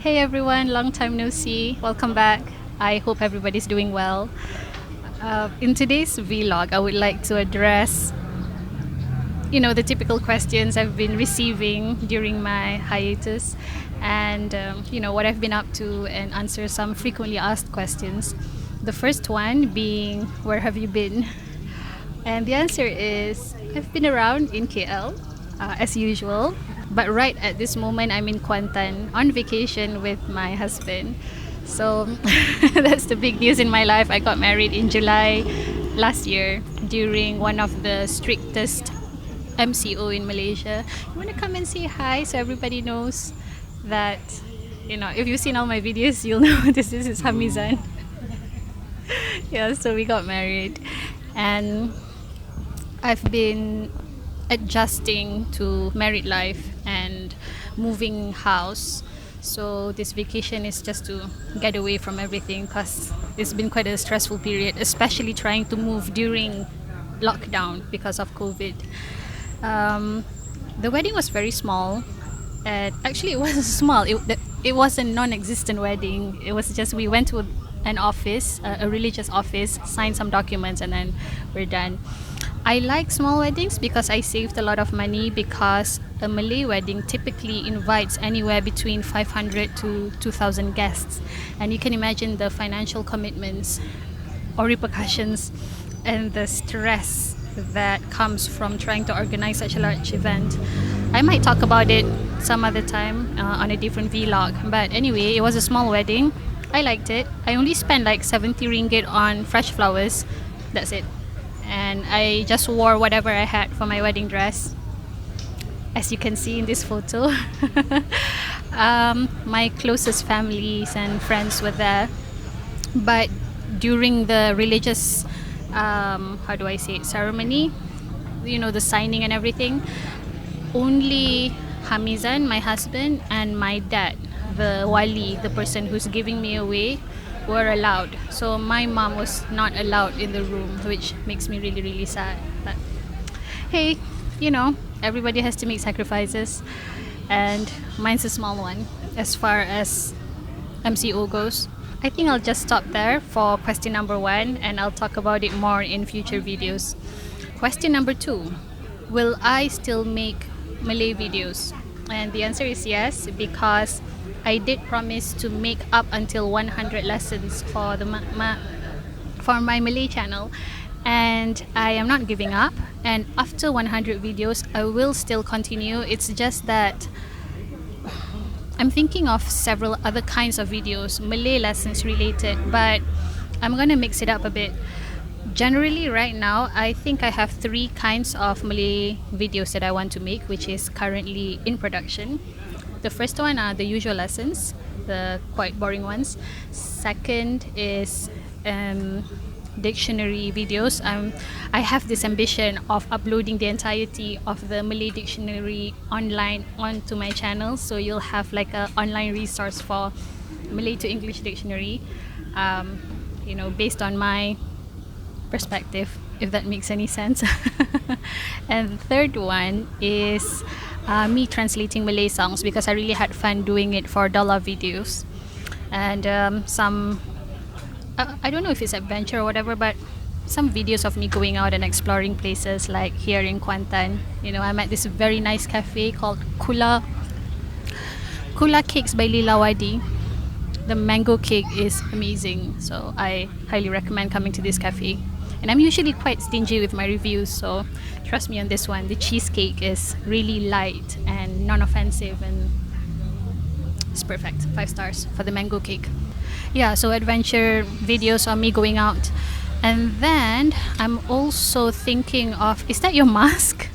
Hey everyone, long time no see. Welcome back. I hope everybody's doing well. In today's vlog, I would like to address, the typical questions I've been receiving during my hiatus and, what I've been up to and answer some frequently asked questions. The first one being, where have you been? And the answer is, I've been around in KL, as usual. But right at this moment, I'm in Kuantan on vacation with my husband. So that's the big news in my life. I got married in July last year during one of the strictest MCO in Malaysia. You want to come and say hi so everybody knows that, if you've seen all my videos, you'll know this is Hamizan. Yeah, so we got married. And I've been adjusting to married life and moving house. So this vacation is just to get away from everything because it's been quite a stressful period, especially trying to move during lockdown because of COVID. The wedding was very small. And actually, it wasn't small. It was a non-existent wedding. It was just we went to an office, a religious office, signed some documents, and then we're done. I like small weddings because I saved a lot of money because a Malay wedding typically invites anywhere between 500 to 2,000 guests. And you can imagine the financial commitments or repercussions and the stress that comes from trying to organize such a large event. I might talk about it some other time on a different vlog. But anyway, it was a small wedding. I liked it. I only spent like 70 ringgit on fresh flowers. That's it. And I just wore whatever I had for my wedding dress, as you can see in this photo. My closest families and friends were there, but during the religious ceremony, the signing and everything, only Hamizan, my husband, and my dad, the wali, the person who's giving me away, were allowed. So my mom was not allowed in the room, which makes me really, really sad. But hey, everybody has to make sacrifices, and mine's a small one as far as MCO goes. I think I'll just stop there for question number 1, and I'll talk about it more in future videos. Question number 2, will I still make Malay videos? And the answer is yes, because I did promise to make up until 100 lessons for for my Malay channel, and I am not giving up. And after 100 videos, I will still continue. It's just that I'm thinking of several other kinds of videos, Malay lessons related, but I'm gonna mix it up a bit. Generally, right now, I think I have 3 kinds of Malay videos that I want to make, which is currently in production. The first one are the usual lessons, the quite boring ones. Second is dictionary videos. I have this ambition of uploading the entirety of the Malay dictionary online onto my channel, so you'll have like an online resource for Malay to English dictionary, based on my perspective, if that makes any sense. And the third one is me translating Malay songs, because I really had fun doing it for dollar videos. And some I don't know if it's adventure or whatever, but some videos of me going out and exploring places like here in Kuantan. I'm at this very nice cafe called Kula Cakes by Lilawadi. The mango cake is amazing, so I highly recommend coming to this cafe. And I'm usually quite stingy with my reviews, so trust me on this one. The cheesecake is really light and non-offensive, and it's perfect. 5 stars for the mango cake. Yeah, so adventure videos on me going out. And then I'm also thinking of, is that your mask?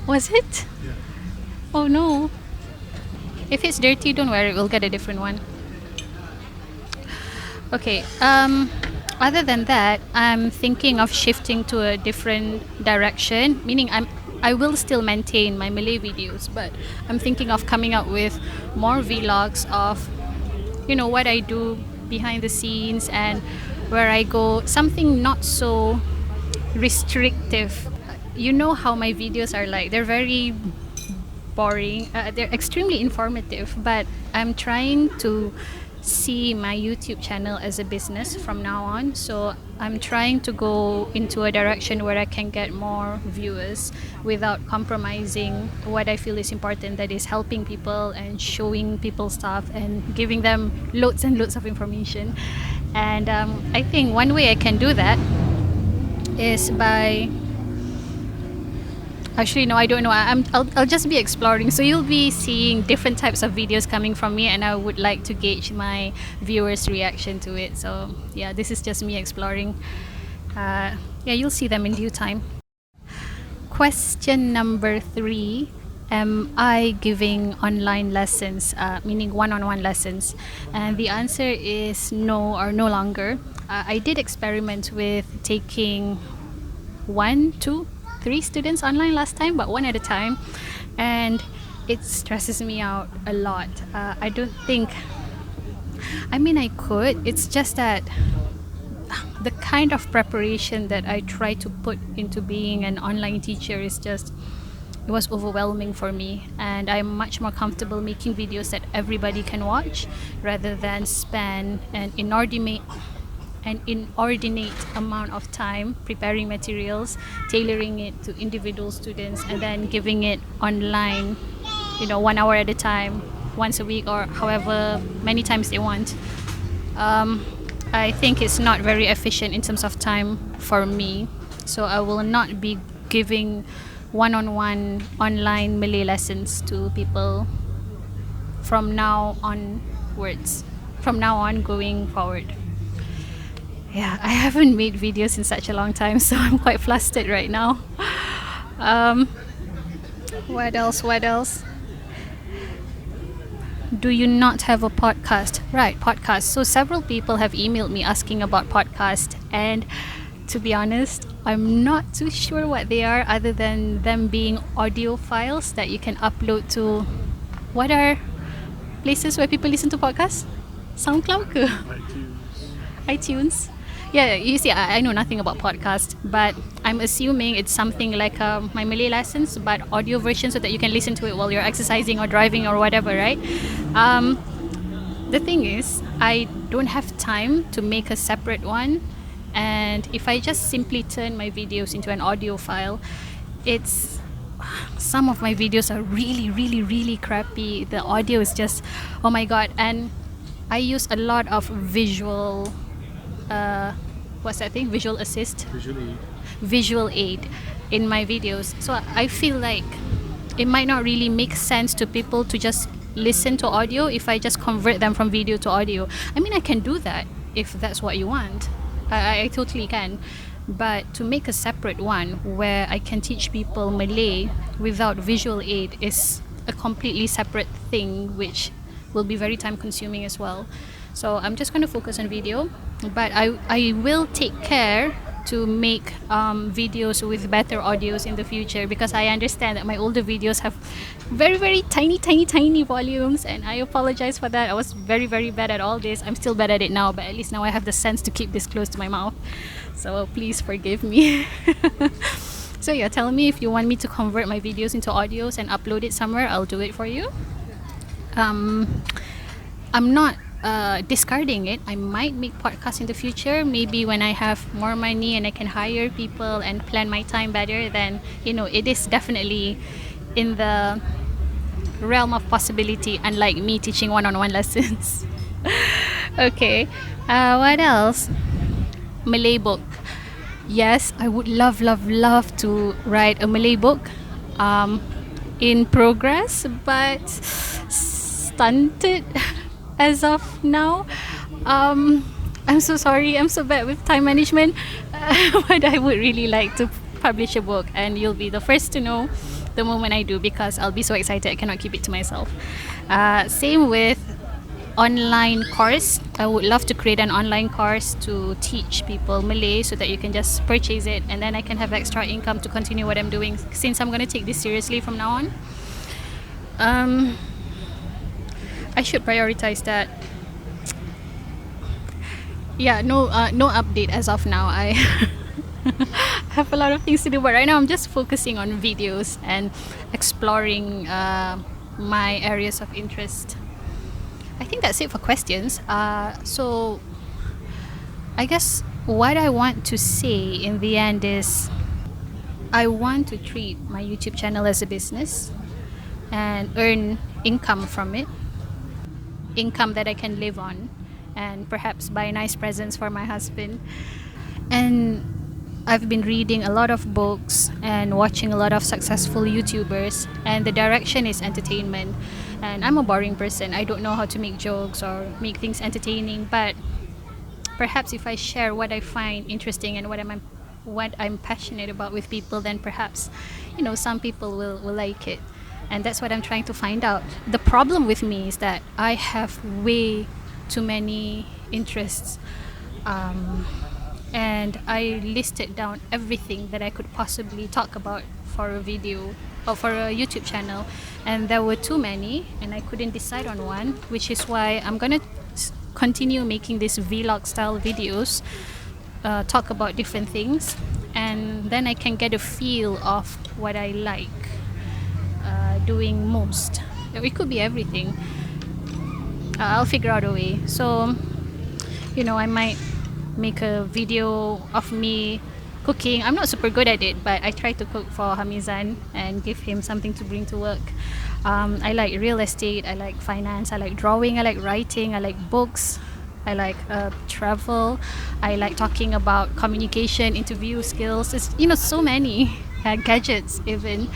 Was it? Yeah. Oh no. If it's dirty, don't worry, we'll get a different one. Okay, other than that, I'm thinking of shifting to a different direction, meaning I will still maintain my Malay videos, but I'm thinking of coming up with more vlogs of, what I do behind the scenes and where I go, something not so restrictive. You know how my videos are like, they're very boring. They're extremely informative, but I'm trying to see my YouTube channel as a business from now on. So I'm trying to go into a direction where I can get more viewers without compromising what I feel is important, that is helping people and showing people stuff and giving them loads and loads of information. And I think one way I can do that is by, actually, no, I don't know. I'll just be exploring. So you'll be seeing different types of videos coming from me, and I would like to gauge my viewers' reaction to it. So yeah, this is just me exploring. Yeah, you'll see them in due time. Question number 3. Am I giving online lessons, meaning one-on-one lessons? And the answer is no, or no longer. I did experiment with taking 1, 2, 3 students online last time, but one at a time, and it stresses me out a lot. I don't think, I mean, I could, it's just that the kind of preparation that I try to put into being an online teacher is just, it was overwhelming for me, and I'm much more comfortable making videos that everybody can watch rather than spend an inordinate amount of time preparing materials, tailoring it to individual students, and then giving it online, 1 hour at a time, once a week, or however many times they want. I think it's not very efficient in terms of time for me, so I will not be giving one-on-one online Malay lessons to people from now on going forward. Yeah, I haven't made videos in such a long time, so I'm quite flustered right now. What else? Do you not have a podcast? Right, podcast. So several people have emailed me asking about podcast, and to be honest, I'm not too sure what they are, other than them being audio files that you can upload to, what are places where people listen to podcasts? SoundCloud ke? iTunes. Yeah, you see, I know nothing about podcast, but I'm assuming it's something like my Malay lessons, but audio version, so that you can listen to it while you're exercising or driving or whatever, right? The thing is, I don't have time to make a separate one, and if I just simply turn my videos into an audio file, some of my videos are really crappy. The audio is just, oh my god. And I use a lot of visual visual aid in my videos, so I feel like it might not really make sense to people to just listen to audio if I just convert them from video to audio. I mean, I can do that if that's what you want. I totally can, but to make a separate one where I can teach people Malay without visual aid is a completely separate thing, which will be very time consuming as well. So I'm just going to focus on video, but I will take care to make videos with better audios in the future, because I understand that my older videos have very tiny volumes, and I apologize for that. I was very bad at all this. I'm still bad at it now, but at least now I have the sense to keep this close to my mouth, so please forgive me. So yeah, tell me if you want me to convert my videos into audios and upload it somewhere. I'll do it for you. I'm not discarding it. I might make podcasts in the future, maybe when I have more money and I can hire people and plan my time better. Then it is definitely in the realm of possibility, unlike me teaching one-on-one lessons. Okay, what else? Malay book. Yes, I would love to write a Malay book. In progress, but stunted as of now. I'm so sorry, I'm so bad with time management, but I would really like to publish a book, and you'll be the first to know the moment I do, because I'll be so excited I cannot keep it to myself. Same with online course. I would love to create an online course to teach people Malay, so that you can just purchase it, and then I can have extra income to continue what I'm doing, since I'm going to take this seriously from now on. I should prioritize that. Yeah, no update as of now. I have a lot of things to do, but right now I'm just focusing on videos and exploring my areas of interest. I think that's it for questions. So I guess what I want to say in the end is I want to treat my YouTube channel as a business and earn income from it, income that I can live on, and perhaps buy nice presents for my husband. And I've been reading a lot of books and watching a lot of successful YouTubers, and the direction is entertainment. And I'm a boring person. I don't know how to make jokes or make things entertaining, but perhaps if I share what I find interesting and what I'm passionate about with people, then perhaps, some people will like it. And that's what I'm trying to find out. The problem with me is that I have way too many interests. And I listed down everything that I could possibly talk about for a video or for a YouTube channel, and there were too many and I couldn't decide on one, which is why I'm gonna continue making these vlog style videos, talk about different things, and then I can get a feel of what I like doing most. It could be everything. I'll figure out a way. So I might make a video of me cooking. I'm not super good at it, but I try to cook for Hamizan and give him something to bring to work. I like real estate, I like finance, I like drawing, I like writing, I like books, I like travel, I like talking about communication, interview skills. It's so many gadgets even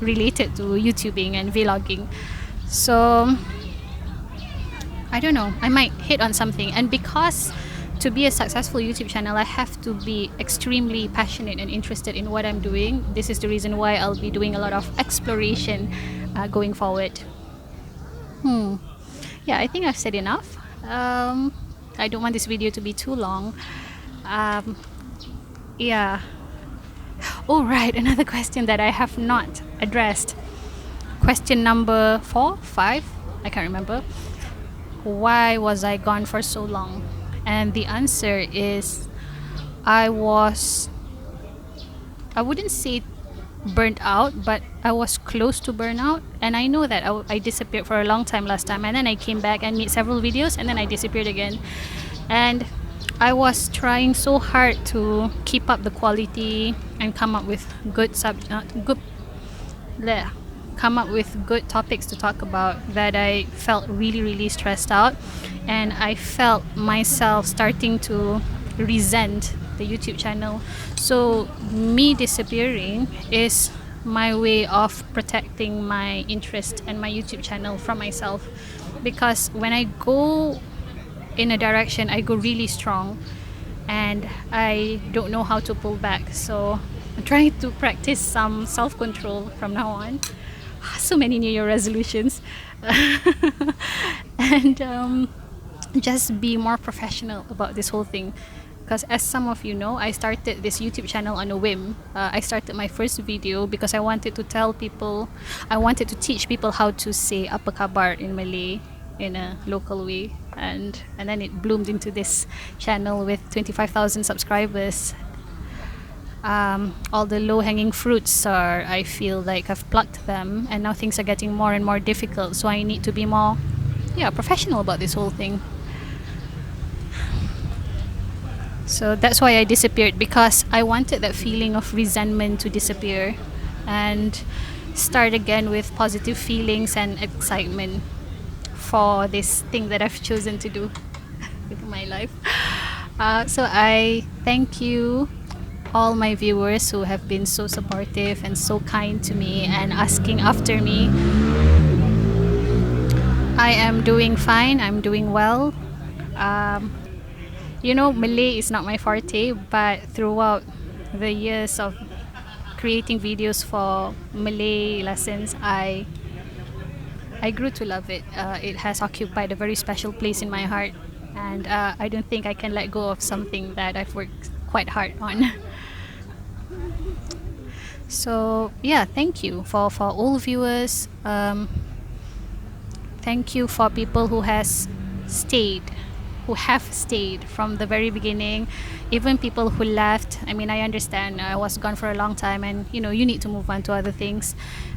related to YouTubing and vlogging. So I don't know, I might hit on something. And because to be a successful YouTube channel, I have to be extremely passionate and interested in what I'm doing. This is the reason why I'll be doing a lot of exploration going forward. Yeah, I think I've said enough. I don't want this video to be too long. Yeah. Oh, right, another question that I have not addressed. Question number 4, 5, I can't remember. Why was I gone for so long? And the answer is I wouldn't say burnt out, but I was close to burnout. And I know that I disappeared for a long time last time, and then I came back and made several videos, and then I disappeared again. And I was trying so hard to keep up the quality and come up with good topics to talk about, that I felt really, really stressed out, and I felt myself starting to resent the YouTube channel. So me disappearing is my way of protecting my interest and my YouTube channel from myself, because when I go in a direction, I go really strong and I don't know how to pull back. So I'm trying to practice some self-control from now on. So many New Year resolutions. And just be more professional about this whole thing, because as some of you know, I started this YouTube channel on a whim. I started my first video because I wanted to teach people how to say apa khabar in Malay in a local way, and then it bloomed into this channel with 25,000 subscribers. All the low-hanging fruits I feel like I've plucked them, and now things are getting more and more difficult, so I need to be more professional about this whole thing. So that's why I disappeared, because I wanted that feeling of resentment to disappear and start again with positive feelings and excitement for this thing that I've chosen to do with my life. So I thank you, all my viewers who have been so supportive and so kind to me and asking after me. I am doing fine, I'm doing well. Malay is not my forte, but throughout the years of creating videos for Malay lessons, I grew to love it. It has occupied a very special place in my heart, and I don't think I can let go of something that I've worked quite hard on. So thank you for all viewers. Thank you for people who have stayed from the very beginning, even people who left I mean, I understand I was gone for a long time, and you need to move on to other things.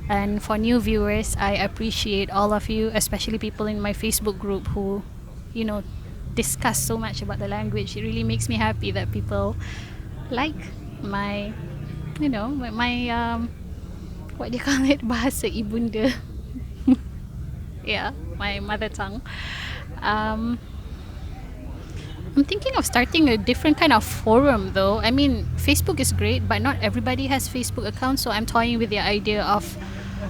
And for new viewers, I appreciate all of you, especially people in my Facebook group who, you know, discuss so much about the language. It really makes me happy that people like my, my what do you call it, bahasa ibunda. Yeah, my mother tongue. Um, I'm thinking of starting a different kind of forum though. I mean, Facebook is great, but not everybody has Facebook accounts, so I'm toying with the idea of,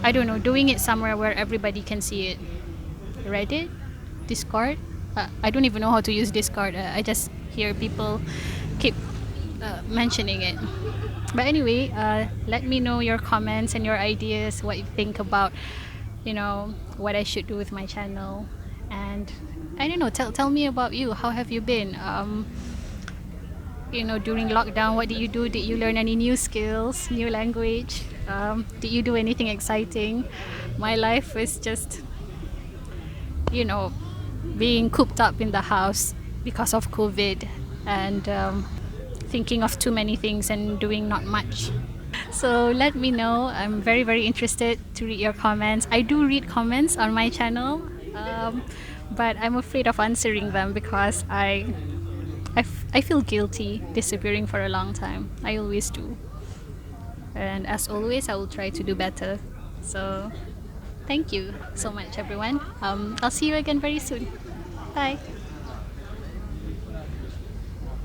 I don't know, doing it somewhere where everybody can see it. Reddit? Discord? I don't even know how to use Discord. I just hear people keep mentioning it. But anyway, let me know your comments and your ideas, what you think about, what I should do with my channel. And I don't know, tell me about you. How have you been? During lockdown, what did you do? Did you learn any new skills, new language? Did you do anything exciting? My life is just, you know, being cooped up in the house because of COVID, and thinking of too many things and doing not much. So let me know. I'm very, very interested to read your comments. I do read comments on my channel, but I'm afraid of answering them because I feel guilty disappearing for a long time. I always do. And as always, I will try to do better. So thank you so much, everyone. I'll see you again very soon. Bye.